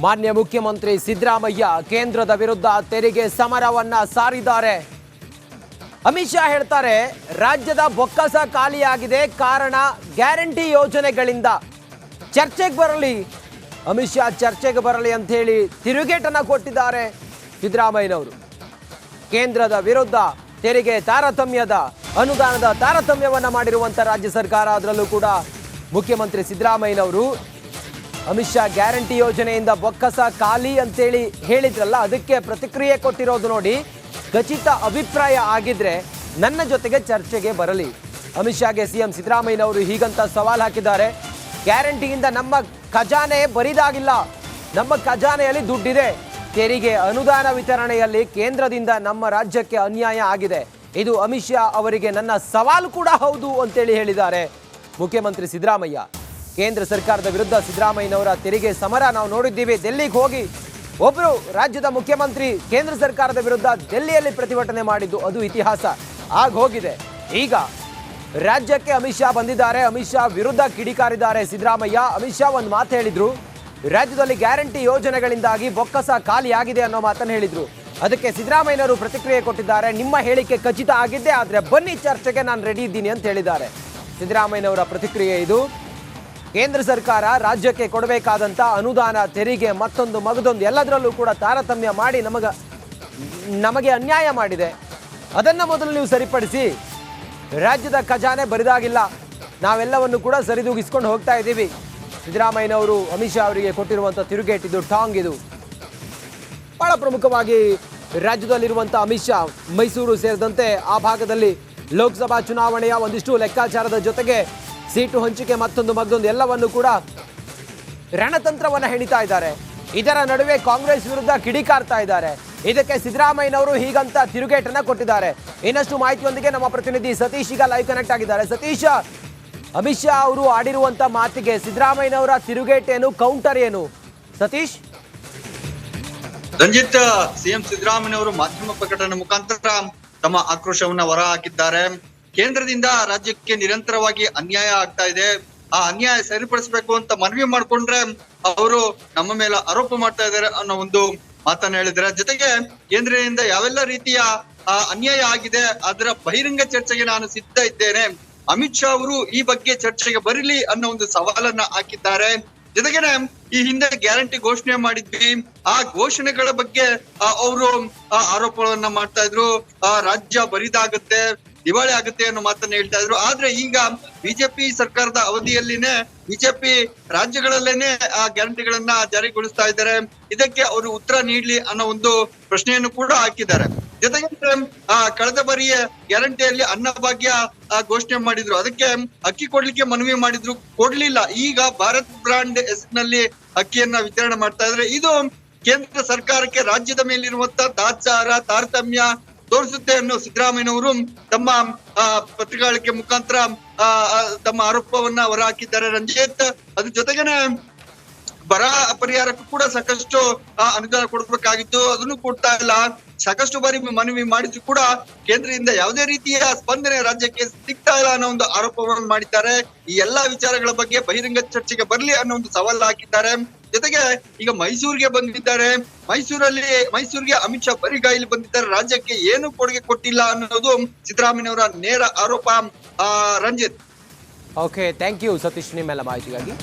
ಮಾನ್ಯ ಮುಖ್ಯಮಂತ್ರಿ ಸಿದ್ದರಾಮಯ್ಯ ಕೇಂದ್ರದ ವಿರುದ್ಧ ತೆರಿಗೆ ಸಮರವನ್ನ ಸಾರಿದ್ದಾರೆ. ಅಮಿತ್ ಶಾ ಹೇಳ್ತಾರೆ, ರಾಜ್ಯದ ಬೊಕ್ಕಸ ಖಾಲಿಯಾಗಿದೆ, ಕಾರಣ ಗ್ಯಾರಂಟಿ ಯೋಜನೆಗಳಿಂದ. ಚರ್ಚೆಗೆ ಬರಲಿ, ಅಮಿತ್ ಶಾ ಚರ್ಚೆಗೆ ಬರಲಿ ಅಂತ ಹೇಳಿ ತಿರುಗೇಟನ್ನ ಕೊಟ್ಟಿದ್ದಾರೆ ಸಿದ್ದರಾಮಯ್ಯನವರು. ಕೇಂದ್ರದ ವಿರುದ್ಧ ತೆರಿಗೆ ತಾರತಮ್ಯದ ಅನುದಾನದ ತಾರತಮ್ಯವನ್ನ ಮಾಡಿರುವಂತ ರಾಜ್ಯ ಸರ್ಕಾರ, ಅದರಲ್ಲೂ ಕೂಡ ಮುಖ್ಯಮಂತ್ರಿ ಸಿದ್ದರಾಮಯ್ಯನವರು ಅಮಿತ್ ಶಾ ಗ್ಯಾರಂಟಿ ಯೋಜನೆಯಿಂದ ಬೊಕ್ಕಸ ಖಾಲಿ ಅಂತೇಳಿ ಹೇಳಿದ್ರಲ್ಲ, ಅದಕ್ಕೆ ಪ್ರತಿಕ್ರಿಯೆ ಕೊಟ್ಟಿರೋದು ನೋಡಿ. ಖಚಿತ ಅಭಿಪ್ರಾಯ ಆಗಿದ್ರೆ ನನ್ನ ಜೊತೆಗೆ ಚರ್ಚೆಗೆ ಬರಲಿ. ಅಮಿತ್ ಶಾಗೆ ಸಿಎಂ ಸಿದ್ದರಾಮಯ್ಯನವರು ಹೀಗಂತ ಸವಾಲ್ ಹಾಕಿದ್ದಾರೆ. ಗ್ಯಾರಂಟಿಯಿಂದ ನಮ್ಮ ಖಜಾನೆ ಬರಿದಾಗಿಲ್ಲ, ನಮ್ಮ ಖಜಾನೆಯಲ್ಲಿ ದುಡ್ಡಿದೆ. ತೆರಿಗೆ ಅನುದಾನ ವಿತರಣೆಯಲ್ಲಿ ಕೇಂದ್ರದಿಂದ ನಮ್ಮ ರಾಜ್ಯಕ್ಕೆ ಅನ್ಯಾಯ ಆಗಿದೆ. ಇದು ಅಮಿತ್ ಶಾ ಅವರಿಗೆ ನನ್ನ ಸವಾಲು ಕೂಡ ಹೌದು ಅಂತೇಳಿ ಹೇಳಿದ್ದಾರೆ ಮುಖ್ಯಮಂತ್ರಿ ಸಿದ್ದರಾಮಯ್ಯ. ಕೇಂದ್ರ ಸರ್ಕಾರದ ವಿರುದ್ಧ ಸಿದ್ದರಾಮಯ್ಯನವರ ತೆರಿಗೆ ಸಮರ ನಾವು ನೋಡಿದ್ದೀವಿ. ಡೆಲ್ಲಿಗೆ ಹೋಗಿ ಒಬ್ಬರು ರಾಜ್ಯದ ಮುಖ್ಯಮಂತ್ರಿ ಕೇಂದ್ರ ಸರ್ಕಾರದ ವಿರುದ್ಧ ಡೆಲ್ಲಿಯಲ್ಲಿ ಪ್ರತಿಭಟನೆ ಮಾಡಿದ್ದು ಅದು ಇತಿಹಾಸ ಆಗ ಹೋಗಿದೆ. ಈಗ ರಾಜ್ಯಕ್ಕೆ ಅಮಿತ್ ಶಾ ಬಂದಿದ್ದಾರೆ. ಅಮಿತ್ ಶಾ ವಿರುದ್ಧ ಕಿಡಿಕಾರಿದ್ದಾರೆ ಸಿದ್ದರಾಮಯ್ಯ. ಅಮಿತ್ ಶಾ ಒಂದು ಮಾತು ಹೇಳಿದ್ರು, ರಾಜ್ಯದಲ್ಲಿ ಗ್ಯಾರಂಟಿ ಯೋಜನೆಗಳಿಂದಾಗಿ ಬೊಕ್ಕಸ ಖಾಲಿಯಾಗಿದೆ ಅನ್ನೋ ಮಾತನ್ನು ಹೇಳಿದ್ರು. ಅದಕ್ಕೆ ಸಿದ್ದರಾಮಯ್ಯನವರು ಪ್ರತಿಕ್ರಿಯೆ ಕೊಟ್ಟಿದ್ದಾರೆ. ನಿಮ್ಮ ಹೇಳಿಕೆ ಖಚಿತ ಆಗಿದ್ದೆ, ಆದರೆ ಬನ್ನಿ ಚರ್ಚೆಗೆ ನಾನು ರೆಡಿ ಇದ್ದೀನಿ ಅಂತ ಹೇಳಿದ್ದಾರೆ. ಸಿದ್ದರಾಮಯ್ಯನವರ ಪ್ರತಿಕ್ರಿಯೆ ಇದು. ಕೇಂದ್ರ ಸರ್ಕಾರ ರಾಜ್ಯಕ್ಕೆ ಕೊಡಬೇಕಾದಂಥ ಅನುದಾನ, ತೆರಿಗೆ, ಮತ್ತೊಂದು ಮಗದೊಂದು ಎಲ್ಲದರಲ್ಲೂ ಕೂಡ ತಾರತಮ್ಯ ಮಾಡಿ ನಮಗೆ ಅನ್ಯಾಯ ಮಾಡಿದೆ. ಅದನ್ನು ಮೊದಲು ನೀವು ಸರಿಪಡಿಸಿ. ರಾಜ್ಯದ ಖಜಾನೆ ಬರಿದಾಗಿಲ್ಲ, ನಾವೆಲ್ಲವನ್ನು ಕೂಡ ಸರಿದೂಗಿಸ್ಕೊಂಡು ಹೋಗ್ತಾ ಇದ್ದೀವಿ. ಸಿದ್ದರಾಮಯ್ಯನವರು ಅಮಿತ್ ಶಾ ಅವರಿಗೆ ಕೊಟ್ಟಿರುವಂಥ ತಿರುಗೇಟಿದು, ಟಾಂಗ್ ಇದು. ಬಹಳ ಪ್ರಮುಖವಾಗಿ ರಾಜ್ಯದಲ್ಲಿರುವಂಥ ಅಮಿತ್ ಶಾ ಮೈಸೂರು ಸೇರಿದಂತೆ ಆ ಭಾಗದಲ್ಲಿ ಲೋಕಸಭಾ ಚುನಾವಣೆಯ ಒಂದಿಷ್ಟು ಲೆಕ್ಕಾಚಾರದ ಜೊತೆಗೆ ಸೀಟು ಹಂಚಿಕೆ, ಮತ್ತೊಂದು ಮಗದೊಂದು ಎಲ್ಲವನ್ನು ಕೂಡ ರಣತಂತ್ರವನ್ನು ಹೆಣಿತಾ ಇದ್ದಾರೆ. ಇದರ ನಡುವೆ ಕಾಂಗ್ರೆಸ್ ವಿರುದ್ಧ ಕಿಡಿಕಾರ್ತಾ ಇದ್ದಾರೆ. ಇದಕ್ಕೆ ಸಿದ್ದರಾಮಯ್ಯನವರು ಹೀಗಂತ ತಿರುಗೇಟನ್ನ ಕೊಟ್ಟಿದ್ದಾರೆ. ಇನ್ನಷ್ಟು ಮಾಹಿತಿಯೊಂದಿಗೆ ನಮ್ಮ ಪ್ರತಿನಿಧಿ ಸತೀಶ್ ಈಗ ಲೈವ್ ಕನೆಕ್ಟ್ ಆಗಿದ್ದಾರೆ. ಸತೀಶ್, ಅಮಿತ್ ಶಾ ಅವರು ಆಡಿರುವಂತ ಮಾತಿಗೆ ಸಿದ್ದರಾಮಯ್ಯನವರ ತಿರುಗೇಟೇನು, ಕೌಂಟರ್ ಏನು? ಸತೀಶ್. ರಂಜಿತ್, ಸಿಎಂ ಸಿದ್ದರಾಮಯ್ಯನವರು ಮಾಧ್ಯಮ ಪ್ರಕಟಣೆ ಮುಖಾಂತರ ತಮ್ಮ ಆಕ್ರೋಶವನ್ನ ಹೊರ ಹಾಕಿದ್ದಾರೆ. ಕೇಂದ್ರದಿಂದ ರಾಜ್ಯಕ್ಕೆ ನಿರಂತರವಾಗಿ ಅನ್ಯಾಯ ಆಗ್ತಾ ಇದೆ, ಆ ಅನ್ಯಾಯ ಸರಿಪಡಿಸಬೇಕು ಅಂತ ಮನವಿ ಮಾಡ್ಕೊಂಡ್ರೆ ಅವರು ನಮ್ಮ ಮೇಲೆ ಆರೋಪ ಮಾಡ್ತಾ ಇದ್ದಾರೆ ಅನ್ನೋ ಒಂದು ಮಾತನ್ನ ಹೇಳಿದ್ದಾರೆ. ಜೊತೆಗೆ ಕೇಂದ್ರದಿಂದ ಯಾವೆಲ್ಲ ರೀತಿಯ ಅನ್ಯಾಯ ಆಗಿದೆ ಅದರ ಬಹಿರಂಗ ಚರ್ಚೆಗೆ ನಾನು ಸಿದ್ಧ ಇದ್ದೇನೆ. ಅಮಿತ್ ಶಾ ಅವರು ಈ ಬಗ್ಗೆ ಚರ್ಚೆಗೆ ಬರಲಿ ಅನ್ನೋ ಒಂದು ಸವಾಲನ್ನ ಹಾಕಿದ್ದಾರೆ. ಜೊತೆಗೇನೆ ಈ ಹಿಂದೆ ಗ್ಯಾರಂಟಿ ಘೋಷಣೆ ಮಾಡಿದ್ವಿ, ಆ ಘೋಷಣೆಗಳ ಬಗ್ಗೆ ಅವರು ಆರೋಪಗಳನ್ನ ಮಾಡ್ತಾ ಇದ್ರು. ರಾಜ್ಯ ಬರಿದಾಗುತ್ತೆ, ದಿವಾಳಿ ಆಗುತ್ತೆ ಅನ್ನೋ ಮಾತನ್ನ ಹೇಳ್ತಾ ಇದ್ರು. ಆದ್ರೆ ಈಗ ಬಿಜೆಪಿ ಸರ್ಕಾರದ ಅವಧಿಯಲ್ಲಿನೇ ಬಿಜೆಪಿ ರಾಜ್ಯಗಳಲ್ಲೇನೆ ಆ ಗ್ಯಾರಂಟಿಗಳನ್ನ ಜಾರಿಗೊಳಿಸ್ತಾ ಇದ್ದಾರೆ. ಇದಕ್ಕೆ ಅವರು ಉತ್ತರ ನೀಡ್ಲಿ ಅನ್ನೋ ಒಂದು ಪ್ರಶ್ನೆಯನ್ನು ಕೂಡ ಹಾಕಿದ್ದಾರೆ. ಜೊತೆಗೆ ಕಳೆದ ಬಾರಿಯ ಗ್ಯಾರಂಟಿಯಲ್ಲಿ ಅನ್ನಭಾಗ್ಯ ಘೋಷಣೆ ಮಾಡಿದ್ರು, ಅದಕ್ಕೆ ಅಕ್ಕಿ ಕೊಡ್ಲಿಕ್ಕೆ ಮನವಿ ಮಾಡಿದ್ರು, ಕೊಡ್ಲಿಲ್ಲ. ಈಗ ಭಾರತ್ ಬ್ರಾಂಡ್ ಹೆಸರಿನಲ್ಲಿ ಅಕ್ಕಿಯನ್ನ ವಿತರಣೆ ಮಾಡ್ತಾ ಇದ್ರೆ ಇದು ಕೇಂದ್ರ ಸರ್ಕಾರಕ್ಕೆ ರಾಜ್ಯದ ಮೇಲಿರುವಂತ ತಾರತಮ್ಯ ತೋರಿಸುತ್ತೆ ಅನ್ನೋ ಸಿದ್ದರಾಮಯ್ಯನವರು ತಮ್ಮ ಪತ್ರಿಕಾಳಿಕೆ ಮುಖಾಂತರ ತಮ್ಮ ಆರೋಪವನ್ನ ಹೊರ ಹಾಕಿದ್ದಾರೆ. ರಂಜಿತ್, ಅದ್ರ ಜೊತೆಗೇನೆ ಬರ ಪರಿಹಾರಕ್ಕೂ ಕೂಡ ಸಾಕಷ್ಟು ಅನುದಾನ ಕೊಡಬೇಕಾಗಿತ್ತು, ಅದನ್ನು ಕೊಡ್ತಾ ಇಲ್ಲ. ಸಾಕಷ್ಟು ಬಾರಿ ಮನವಿ ಮಾಡಿದ್ರು ಕೂಡ ಕೇಂದ್ರದಿಂದ ಯಾವುದೇ ರೀತಿಯ ಸ್ಪಂದನೆ ರಾಜ್ಯಕ್ಕೆ ಸಿಗ್ತಾ ಇಲ್ಲ ಅನ್ನೋ ಒಂದು ಆರೋಪವನ್ನು ಮಾಡಿದ್ದಾರೆ. ಈ ಎಲ್ಲಾ ವಿಚಾರಗಳ ಬಗ್ಗೆ ಬಹಿರಂಗ ಚರ್ಚೆಗೆ ಬರ್ಲಿ ಅನ್ನೋ ಒಂದು ಸವಾಲು ಹಾಕಿದ್ದಾರೆ. ಜೊತೆಗೆ ಈಗ ಮೈಸೂರಿಗೆ ಬಂದಿದ್ದಾರೆ. ಮೈಸೂರಿಗೆ ಅಮಿತ್ ಶಾ ಬರಿಗಾಯಿಲಿ ಬಂದಿದ್ದಾರೆ. ರಾಜ್ಯಕ್ಕೆ ಏನು ಕೊಡುಗೆ ಕೊಟ್ಟಿಲ್ಲ ಅನ್ನೋದು ಸಿದ್ದರಾಮಯ್ಯನವರ ನೇರ ಆರೋಪ. Ranjith. Okay, thank you Satish ನಿಮ್ಮೆಲ್ಲ ಮಾಹಿತಿಗಾಗಿ.